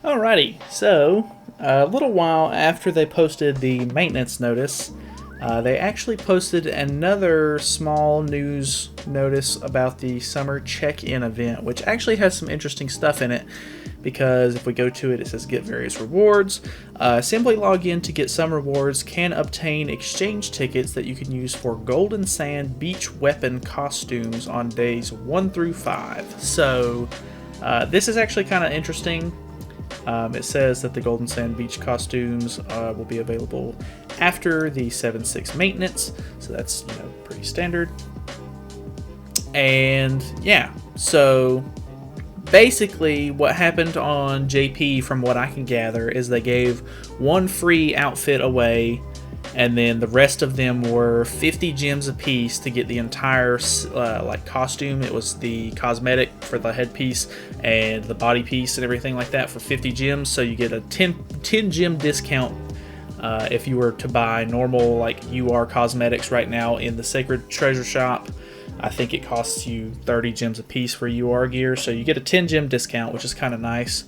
Alrighty, so a little while after they posted the maintenance notice, they actually posted another small news notice about the summer check-in event, which actually has some interesting stuff in it. Because if we go to it, it says get various rewards. Simply log in to get some rewards. Can obtain exchange tickets that you can use for Golden Sand beach weapon costumes on days 1 through 5. So this is actually kind of interesting. It says that the Golden Sand Beach costumes will be available after the 7/6 maintenance, so that's pretty standard. And yeah, so basically what happened on JP, from what I can gather, is they gave one free outfit away, and then the rest of them were 50 gems a piece to get the entire costume. It was the cosmetic for the headpiece and the body piece and everything like that for 50 gems. So you get a 10 gem discount if you were to buy normal UR cosmetics right now in the Sacred Treasure Shop. I think it costs you 30 gems a piece for UR gear, so you get a 10 gem discount, which is kind of nice.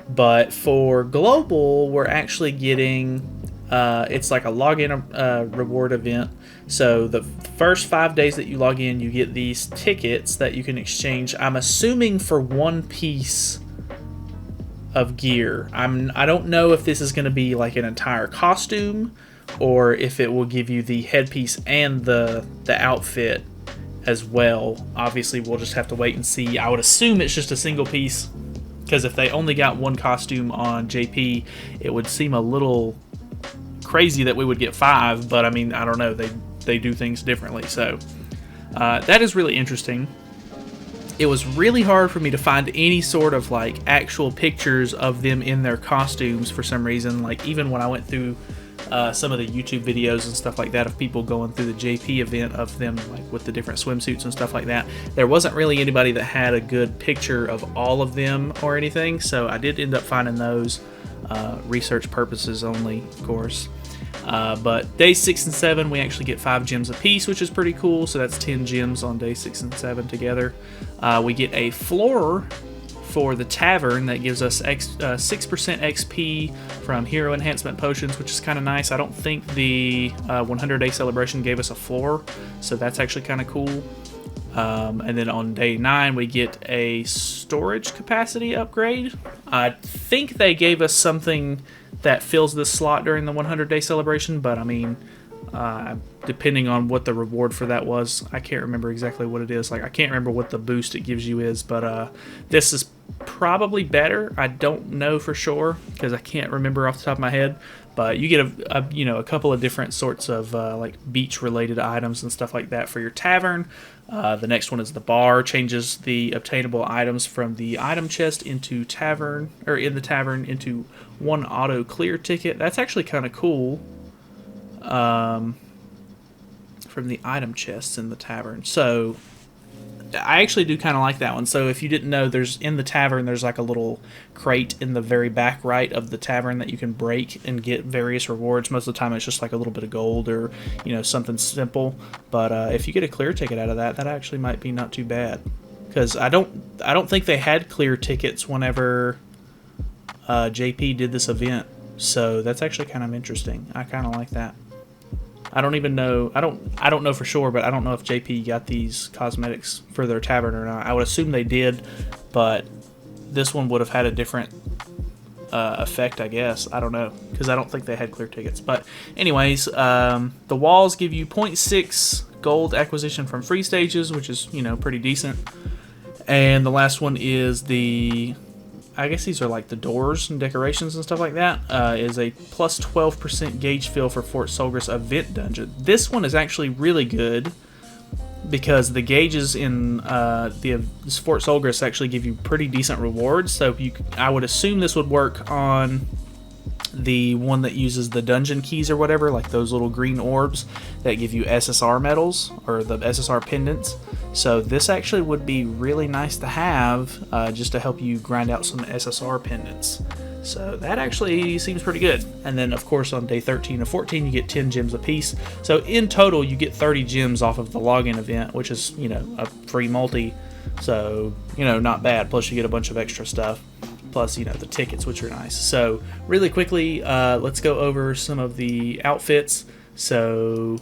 But for global, we're actually getting it's like a login reward event. So the first 5 days that you log in, you get these tickets that you can exchange. I'm assuming for one piece of gear. I don't know if this is going to be like an entire costume, or if it will give you the headpiece and the outfit as well. Obviously, we'll just have to wait and see. I would assume it's just a single piece, because if they only got one costume on JP, it would seem a little crazy that we would get 5, but I mean, I don't know, they do things differently. So that is really interesting. It was really hard for me to find any sort of actual pictures of them in their costumes for some reason. Even when I went through some of the YouTube videos and stuff like that of people going through the JP event of them with the different swimsuits and stuff like that, there wasn't really anybody that had a good picture of all of them or anything. So I did end up finding those, research purposes only, of course. But day 6 and 7, we actually get 5 gems a piece, which is pretty cool. So that's 10 gems on day 6 and 7 together. We get a floor for the tavern that gives us 6% XP from hero enhancement potions, which is kind of nice. I don't think the 100-day celebration gave us a floor, so that's actually kind of cool. And then on day 9, we get a storage capacity upgrade. I think they gave us something that fills this slot during the 100-day celebration, but I mean, depending on what the reward for that was, I can't remember exactly what it is. I can't remember what the boost it gives you is, but this is probably better. I don't know for sure because I can't remember off the top of my head. But you get a couple of different sorts of beach related items and stuff like that for your tavern. The next one is the bar. Changes the obtainable items from the item chest into tavern, or in the tavern, into one auto clear ticket. That's actually kind of cool. From the item chests in the tavern. So I actually do kind of like that one. So if you didn't know, in the tavern there's a little crate in the very back right of the tavern that you can break and get various rewards. Most of the time it's just a little bit of gold or something simple. But if you get a clear ticket out of that, that actually might be not too bad. Because I don't think they had clear tickets whenever JP did this event. So that's actually kind of interesting. I kind of like that. I don't even know. I don't know for sure, but I don't know if JP got these cosmetics for their tavern or not. I would assume they did, but this one would have had a different effect, I guess. I don't know, because I don't think they had clear tickets. But anyways, the walls give you 0.6 gold acquisition from free stages, which is pretty decent. And the last one is I guess these are the doors and decorations and stuff like that, is a plus 12% gauge fill for Fort Solgris event dungeon. This one is actually really good because the gauges in the Fort Solgris actually give you pretty decent rewards. So I would assume this would work on the one that uses the dungeon keys or whatever, those little green orbs that give you SSR medals or the SSR pendants. So this actually would be really nice to have just to help you grind out some SSR pendants. So that actually seems pretty good. And then of course on day 13 and 14 you get 10 gems a piece. So in total you get 30 gems off of the login event, which is a free multi. So not bad. Plus you get a bunch of extra stuff. plus, you know, the tickets, which are nice. So really quickly, let's go over some of the outfits. So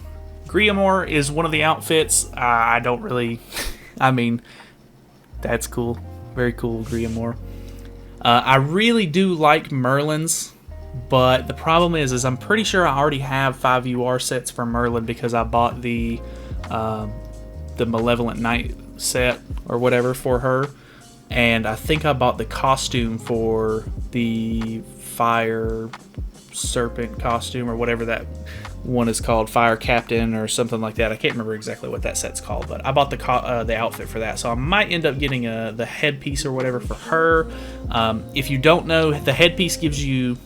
Griamore is one of the outfits. I don't really, I mean, that's cool. Very cool, Griamore. I really do like Merlin's, but the problem is I'm pretty sure I already have 5 UR sets for Merlin because I bought the Malevolent Knight set or whatever for her, and I think I bought the costume for the Fire Serpent costume or whatever that one is called, Fire Captain or something like that. I can't remember exactly what that set's called, but I bought the outfit for that, so I might end up getting the headpiece or whatever for her. If you don't know, the headpiece gives you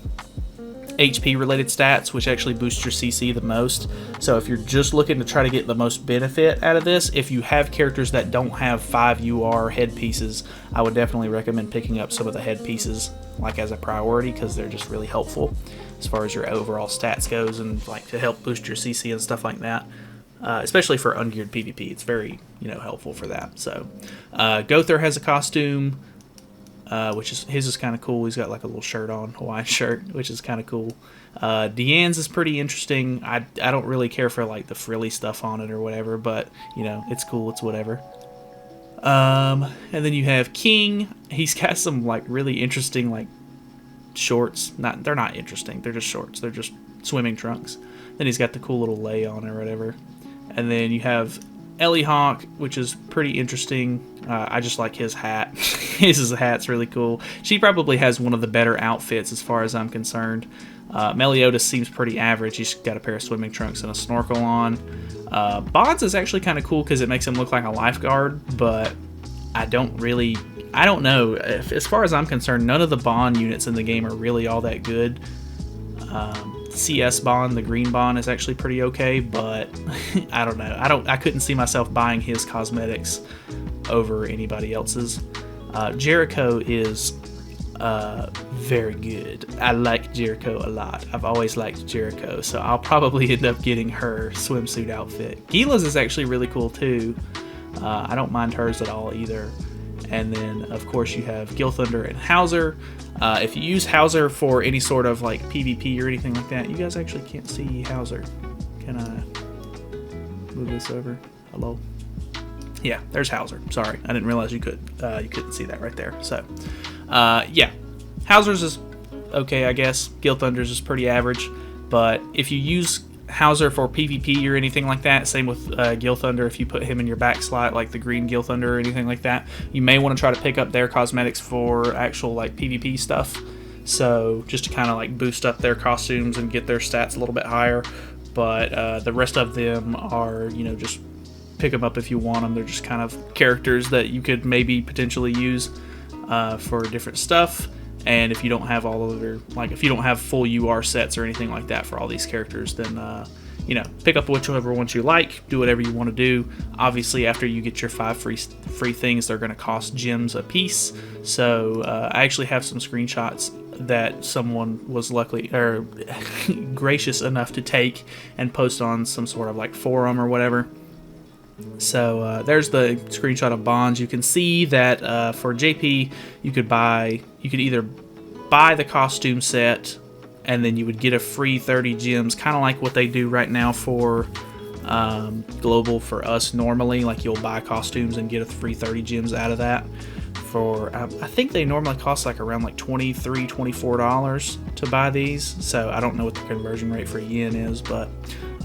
HP related stats, which actually boosts your CC the most. So if you're just looking to try to get the most benefit out of this, if you have characters that don't have 5 UR headpieces, I would definitely recommend picking up some of the headpieces like as a priority, because they're just really helpful as far as your overall stats goes, and like to help boost your CC and stuff like that. Especially for ungeared PvP, it's very, you know, helpful for that. So Gother has a costume, which is, his is kind of cool. He's got like a little shirt on, Hawaiian shirt, which is kind of cool. Deanne's is pretty interesting. I don't really care for like the frilly stuff on it or whatever, but you know, it's cool, it's whatever. And then you have King. He's got some like really interesting like shorts. They're not interesting, they're just shorts. They're just swimming trunks. Then he's got the cool little lay on or whatever. And then you have Ellie Hawk, which is pretty interesting. I just like his hat. His hat's really cool. She probably has one of the better outfits as far as I'm concerned. Meliodas seems pretty average. He's got a pair of swimming trunks and a snorkel on. Bonds is actually kind of cool because it makes him look like a lifeguard, but I don't know. As far as I'm concerned, none of the Bond units in the game are really all that good. CS Bond, the green Bond, is actually pretty okay, but I don't know. I couldn't see myself buying his cosmetics over anybody else's. Jericho is very good. I like Jericho a lot. I've always liked Jericho, so I'll probably end up getting her swimsuit outfit. Gila's is actually really cool too. I don't mind hers at all either. And then, of course, you have Gilthunder and Hauser. If you use Hauser for any sort of like PvP or anything like that, you guys actually can't see Hauser. Can I move this over? Hello? Yeah, there's Hauser. Sorry, I didn't realize you couldn't see that right there. So, yeah, Hauser's is okay, I guess. Gilthunder's is pretty average, but if you use Hauser for PvP or anything like that, same with Gilthunder, if you put him in your back slot like the green Gilthunder or anything like that, you may want to try to pick up their cosmetics for actual like PvP stuff, so just to kind of like boost up their costumes and get their stats a little bit higher. But the rest of them are, you know, just pick them up if you want them. They're just kind of characters that you could maybe potentially use for different stuff. And if you don't have all of their, like, if you don't have full UR sets or anything like that for all these characters, then, you know, pick up whichever ones you like, do whatever you want to do. Obviously, after you get your 5 free things, they're going to cost gems a piece. So I actually have some screenshots that someone was luckily or gracious enough to take and post on some sort of like forum or whatever. So there's the screenshot of Bonds. You can see that for JP, you could either buy the costume set, and then you would get a free 30 gems, kind of like what they do right now for Global for us normally. Like, you'll buy costumes and get a free 30 gems out of that. For I think they normally cost like around like $23, $24 to buy these. So I don't know what the conversion rate for yen is, but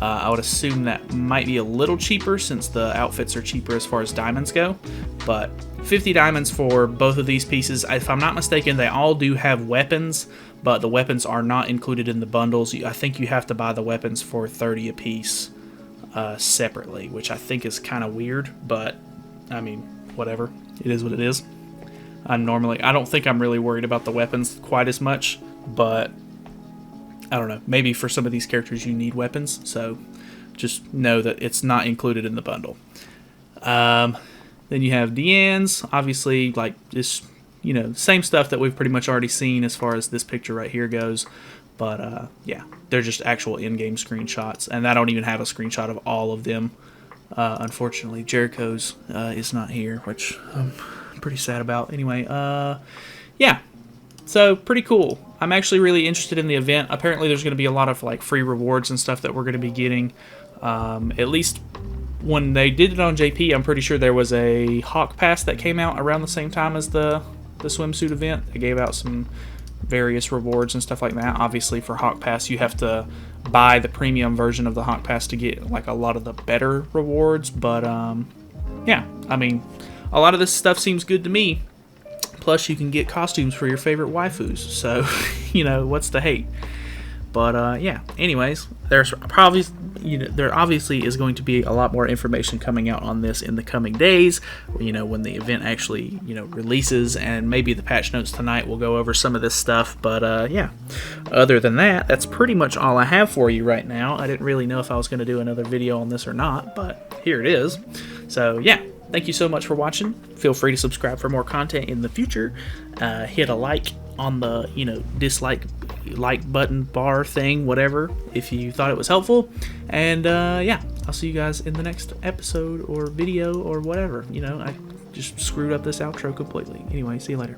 I would assume that might be a little cheaper since the outfits are cheaper as far as diamonds go. But 50 diamonds for both of these pieces. If I'm not mistaken, they all do have weapons, but the weapons are not included in the bundles. I think you have to buy the weapons for 30 a piece separately, which I think is kind of weird, but I mean, whatever. It is what it is. I don't think I'm really worried about the weapons quite as much, but I don't know. Maybe for some of these characters you need weapons, so just know that it's not included in the bundle. Then you have Deanne's, obviously, like this, you know, same stuff that we've pretty much already seen as far as this picture right here goes. But yeah, they're just actual in-game screenshots, and I don't even have a screenshot of all of them. Unfortunately, Jericho's is not here, which I'm pretty sad about. Anyway, yeah. So pretty cool. I'm actually really interested in the event. Apparently there's going to be a lot of like free rewards and stuff that we're going to be getting. At least when they did it on JP, I'm pretty sure there was a Hawk Pass that came out around the same time as the swimsuit event. They gave out some various rewards and stuff like that. Obviously for Hawk Pass you have to buy the premium version of the Hawk Pass to get like a lot of the better rewards, but yeah, I mean, a lot of this stuff seems good to me. Plus you can get costumes for your favorite waifus, so you know, what's the hate? But yeah, anyways, there's probably, you know, there obviously is going to be a lot more information coming out on this in the coming days, you know, when the event actually, you know, releases, and maybe the patch notes tonight will go over some of this stuff. But yeah, other than that, that's pretty much all I have for you right now. I didn't really know if I was going to do another video on this or not, but here it is. So yeah, thank you so much for watching. Feel free to subscribe for more content in the future. Hit a like on the, you know, dislike like button bar thing, whatever, if you thought it was helpful. And yeah, I'll see you guys in the next episode or video or whatever. You know, I just screwed up this outro completely. Anyway, see you later.